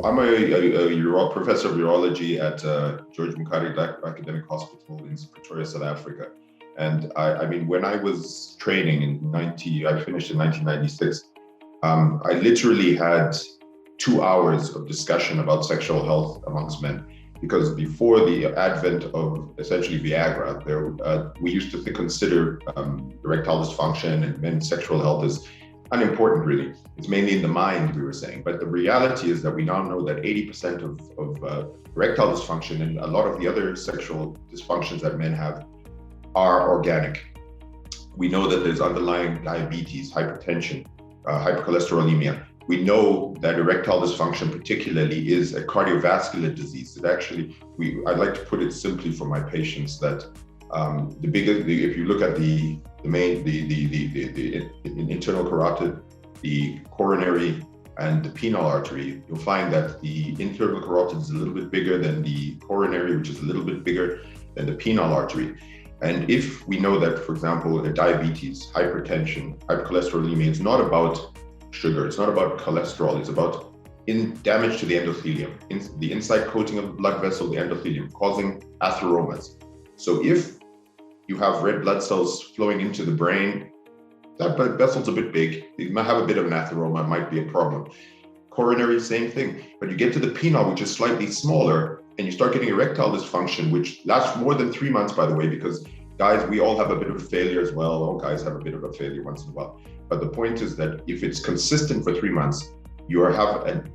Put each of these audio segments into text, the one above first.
I'm a professor of urology at George Makgatho Academic Hospital in Pretoria, South Africa. And I mean, when I was training I finished in 1996, I literally had 2 hours of discussion about sexual health amongst men. Because before the advent of essentially Viagra, we used to consider erectile dysfunction and men's sexual health as unimportant, really. It's mainly in the mind, we were saying. But the reality is that we now know that 80% of erectile dysfunction and a lot of the other sexual dysfunctions that men have are organic. We know that there's underlying diabetes, hypertension, hypercholesterolemia. We know that erectile dysfunction particularly is a cardiovascular disease. It actually, I'd like to put it simply for my patients that if you look at the internal carotid, the coronary, and the penile artery, you'll find that the internal carotid is a little bit bigger than the coronary, which is a little bit bigger than the penile artery. And if we know that, for example, diabetes, hypertension, hypercholesterolemia, it's not about sugar, it's not about cholesterol, it's about damage to the endothelium, the inside coating of the blood vessel, the endothelium, causing atheromas. So if you have red blood cells flowing into the brain, that blood vessel's a bit big, it might have a bit of an atheroma, might be a problem. Coronary, same thing. But you get to the penile, which is slightly smaller, and you start getting erectile dysfunction, which lasts more than 3 months, by the way, because guys, we all have a bit of a failure as well. All guys have a bit of a failure once in a while. But the point is that if it's consistent for 3 months, you have an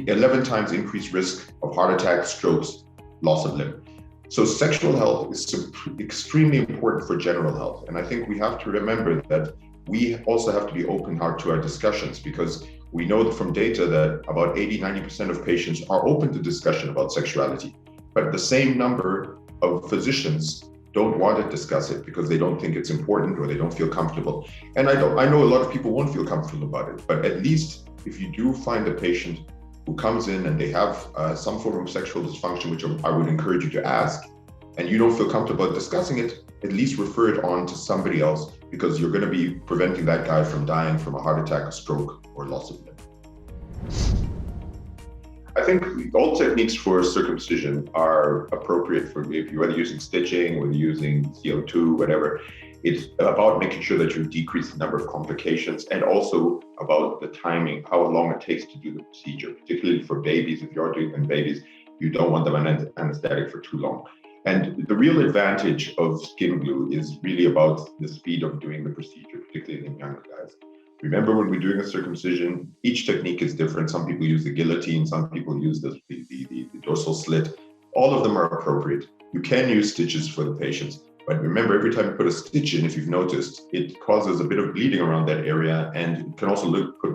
11 times increased risk of heart attacks, strokes, loss of limb. So sexual health is extremely important for general health. And I think we have to remember that we also have to be open-hearted to our discussions, because we know from data that about 80-90% of patients are open to discussion about sexuality. But the same number of physicians don't want to discuss it because they don't think it's important or they don't feel comfortable. And I know a lot of people won't feel comfortable about it, but at least if you do find a patient who comes in and they have some form of sexual dysfunction, which I would encourage you to ask, and you don't feel comfortable discussing it, at least refer it on to somebody else, because you're going to be preventing that guy from dying from a heart attack, a stroke, or loss of limb. I think all techniques for circumcision are appropriate for if you're whether using stitching, whether using CO2, whatever. It's about making sure that you decrease the number of complications, and also about the timing, how long it takes to do the procedure, particularly for babies. If you're doing them babies, you don't want them on anesthetic for too long. And the real advantage of skin glue is really about the speed of doing the procedure, particularly in younger guys. Remember, when we're doing a circumcision, each technique is different. Some people use the guillotine, some people use the dorsal slit. All of them are appropriate. You can use stitches for the patients, but remember, every time you put a stitch in, if you've noticed, it causes a bit of bleeding around that area, and it can also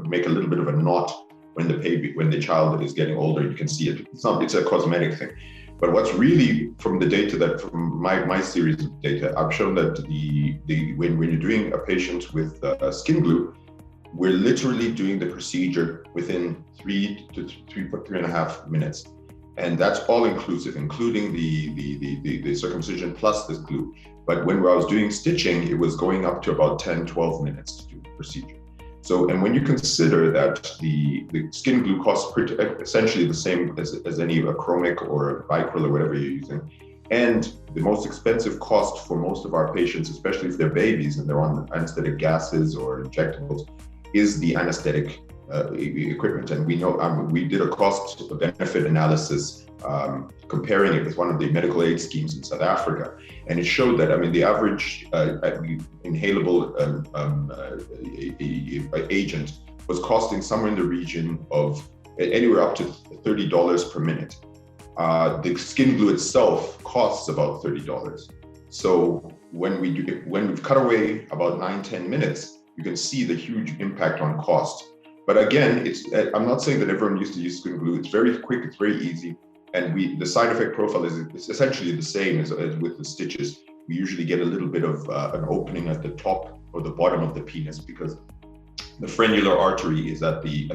make a little bit of a knot when the child is getting older. You can see it. It's a cosmetic thing. But what's really, from the data from my series of data, I've shown that when you're doing a patient with skin glue, we're literally doing the procedure within 3 to 3.5 minutes. And that's all inclusive, including the circumcision plus this glue. But when I was doing stitching, it was going up to about 10, 12 minutes to do the procedure. So, and when you consider that the skin glue costs essentially the same as any acrylic or Vicryl or whatever you're using, and the most expensive cost for most of our patients, especially if they're babies and they're on anesthetic gases or injectables, is the anesthetic equipment. And we know, we did a cost benefit analysis comparing it with one of the medical aid schemes in South Africa. And it showed that, the average inhalable agent was costing somewhere in the region of anywhere up to $30 per minute. The skin glue itself costs about $30. So when we've cut away about 9-10 minutes, you can see the huge impact on cost. But again, I'm not saying that everyone used to use skin glue. It's very quick, it's very easy. And the side effect profile is essentially the same as with the stitches. We usually get a little bit of an opening at the top or the bottom of the penis, because the frenular artery is on the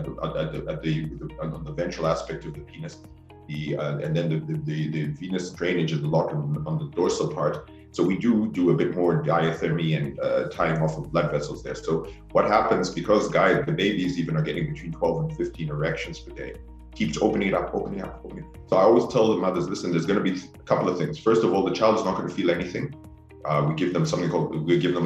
ventral aspect of the penis. And then the venous drainage is a lot on the dorsal part. So we do a bit more diathermy and tying off of blood vessels there. So what happens, because the babies even are getting between 12 and 15 erections per day, keeps opening it up. So I always tell the mothers, listen, there's going to be a couple of things. First of all, the child is not going to feel anything. We give them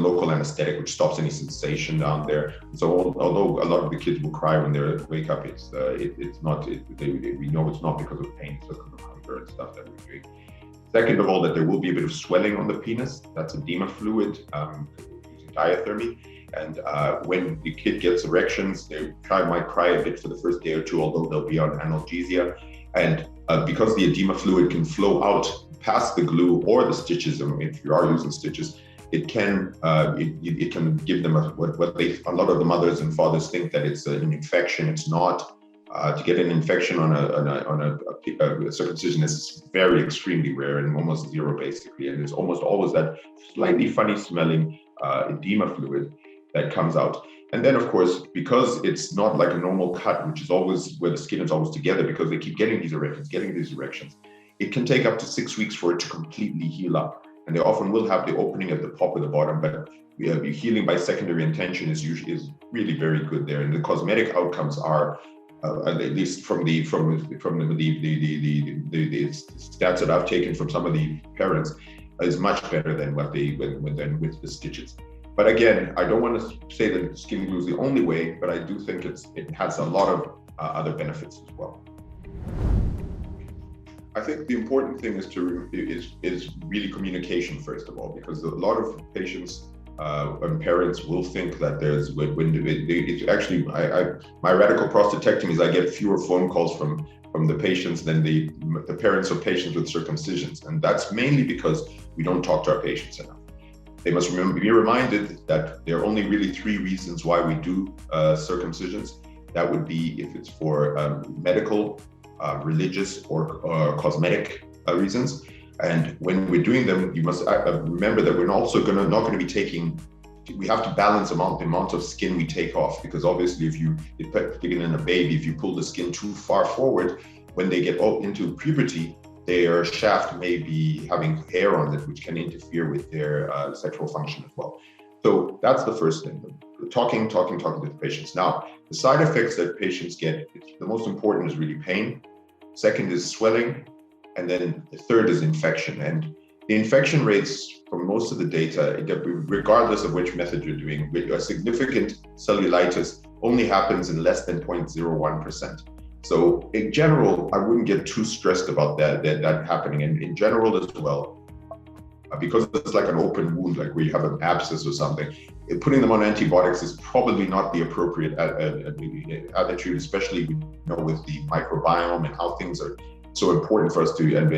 local anesthetic, which stops any sensation down there. So although a lot of the kids will cry when they wake up, we know it's not because of pain, it's just because of hunger and stuff that we're doing. Second of all, that there will be a bit of swelling on the penis. That's edema fluid, using diathermy. And when the kid gets erections, they might cry a bit for the first day or two, although they'll be on analgesia. And because the edema fluid can flow out past the glue or the stitches, and if you are using stitches, it can give them a lot of the mothers and fathers think that it's an infection. It's not. To get an infection on a circumcision is very extremely rare and almost zero basically, and there's almost always that slightly funny smelling edema fluid that comes out. And then of course, because it's not like a normal cut, which is always where the skin is always together, because they keep getting these erections, it can take up to 6 weeks for it to completely heal up. And they often will have the opening at the top or the bottom, but healing by secondary intention is really very good there. And the cosmetic outcomes are, at least from the stats that I've taken from some of the parents, is much better than than with the stitches. But again, I don't want to say that skin glue is the only way, but I do think it has a lot of other benefits as well. I think the important thing is really communication, first of all, because a lot of patients and parents will think that there's it's actually my radical prostatectomies, I get fewer phone calls from the patients than the parents of patients with circumcisions, and that's mainly because we don't talk to our patients enough. They must be reminded that there are only really 3 reasons why we do circumcisions. That would be if it's for medical, religious, or cosmetic reasons. And when we're doing them, you must remember that we're also not going to be taking. We have to balance the amount of skin we take off, because obviously, particularly in a baby, if you pull the skin too far forward, when they get into puberty, their shaft may be having hair on it, which can interfere with their sexual function as well. So that's the first thing, talking to the patients. Now, the side effects that patients get, the most important is really pain. Second is swelling. And then the third is infection. And the infection rates from most of the data, regardless of which method you're doing, a significant cellulitis only happens in less than 0.01%. So in general, I wouldn't get too stressed about that happening. And in general as well, because it's like an open wound, like where you have an abscess or something, putting them on antibiotics is probably not the appropriate attitude, especially with the microbiome and how things are so important for us to, and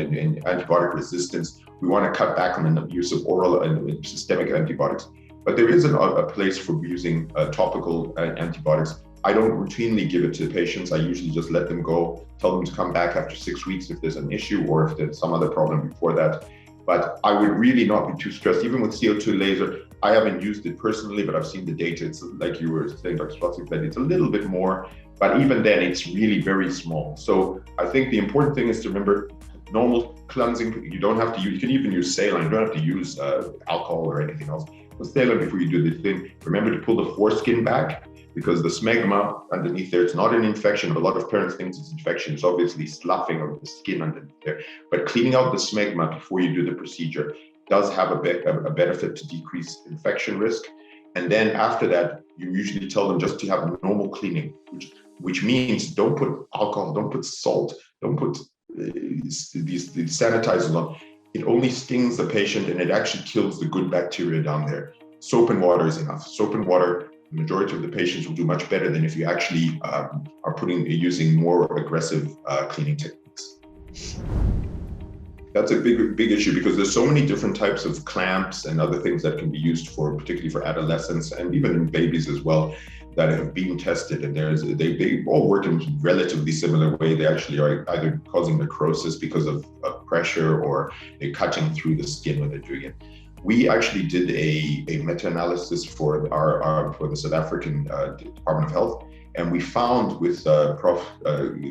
antibiotic resistance. We want to cut back on the use of oral and systemic antibiotics. But there is a place for using topical antibiotics. I don't routinely give it to patients. I usually just let them go, tell them to come back after 6 weeks if there's an issue or if there's some other problem before that. But I would really not be too stressed. Even with CO2 laser, I haven't used it personally, but I've seen the data. It's like you were saying, Dr. Schwartzig, that it's a little bit more, but even then it's really very small. So I think the important thing is to remember normal cleansing. You don't have to use, you can even use saline. You don't have to use alcohol or anything else. With saline, before you do the thing, remember to pull the foreskin back, because the smegma underneath there, it's not an infection. A lot of parents think it's infection. It's obviously sloughing of the skin underneath there. But cleaning out the smegma before you do the procedure does have a benefit to decrease infection risk. And then after that, you usually tell them just to have a normal cleaning, which means don't put alcohol, don't put salt, don't put these sanitizers on. It only stings the patient and it actually kills the good bacteria down there. Soap and water is enough. Soap and water, the majority of the patients will do much better than if you actually are using more aggressive cleaning techniques. That's a big issue, because there's so many different types of clamps and other things that can be used particularly for adolescents and even in babies as well, that have been tested, and they all work in a relatively similar way. They actually are either causing necrosis because of pressure, or they're cutting through the skin when they're doing it. We actually did a meta-analysis for the South African Department of Health, and we found with Prof.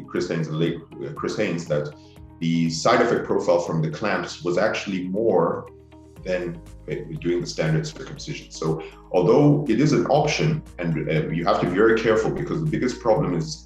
Chris Haynes, that the side effect profile from the clamps was actually more than doing the standard circumcision. So although it is an option, and you have to be very careful, because the biggest problem is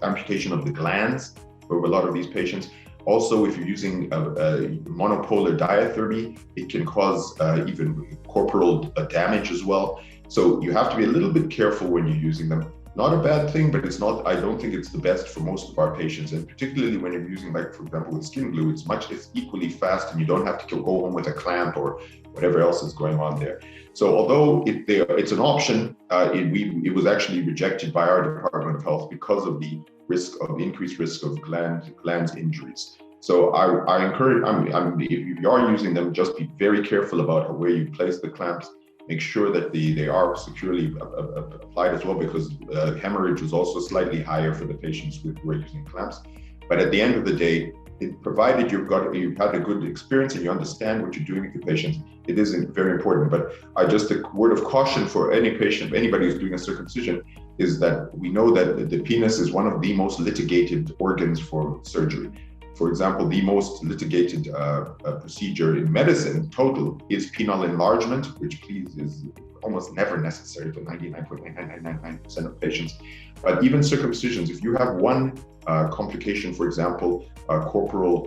amputation of the glands for a lot of these patients. Also, if you're using monopolar diathermy, it can cause even corporal damage as well. So you have to be a little bit careful when you're using them. Not a bad thing, but it's not, I don't think it's the best for most of our patients. And particularly when you're using, like, for example, with skin glue, it's equally fast, and you don't have to go home with a clamp or whatever else is going on there. So although it's an option, it was actually rejected by our Department of Health because of the increased risk of gland injuries. So I encourage, if you are using them, just be very careful about where you place the clamps. Make sure that they are securely applied as well, because hemorrhage is also slightly higher for the patients who are using clamps. But at the end of the day, provided you've had a good experience and you understand what you're doing with your patients, it isn't very important. But just a word of caution for any patient, anybody who's doing a circumcision, is that we know that the penis is one of the most litigated organs for surgery. For example, the most litigated procedure in medicine total is penile enlargement, which is almost never necessary for 99.9999% of patients. But even circumcisions, if you have one complication, for example, corporal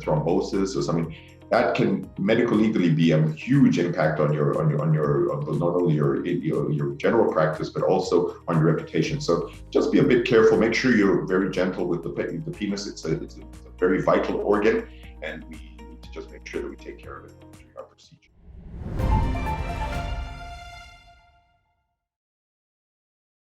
thrombosis or something, that can medically be a huge impact on your not only your general practice, but also on your reputation. So just be a bit careful. Make sure you're very gentle with the penis. It's a very vital organ, and we need to just make sure that we take care of it.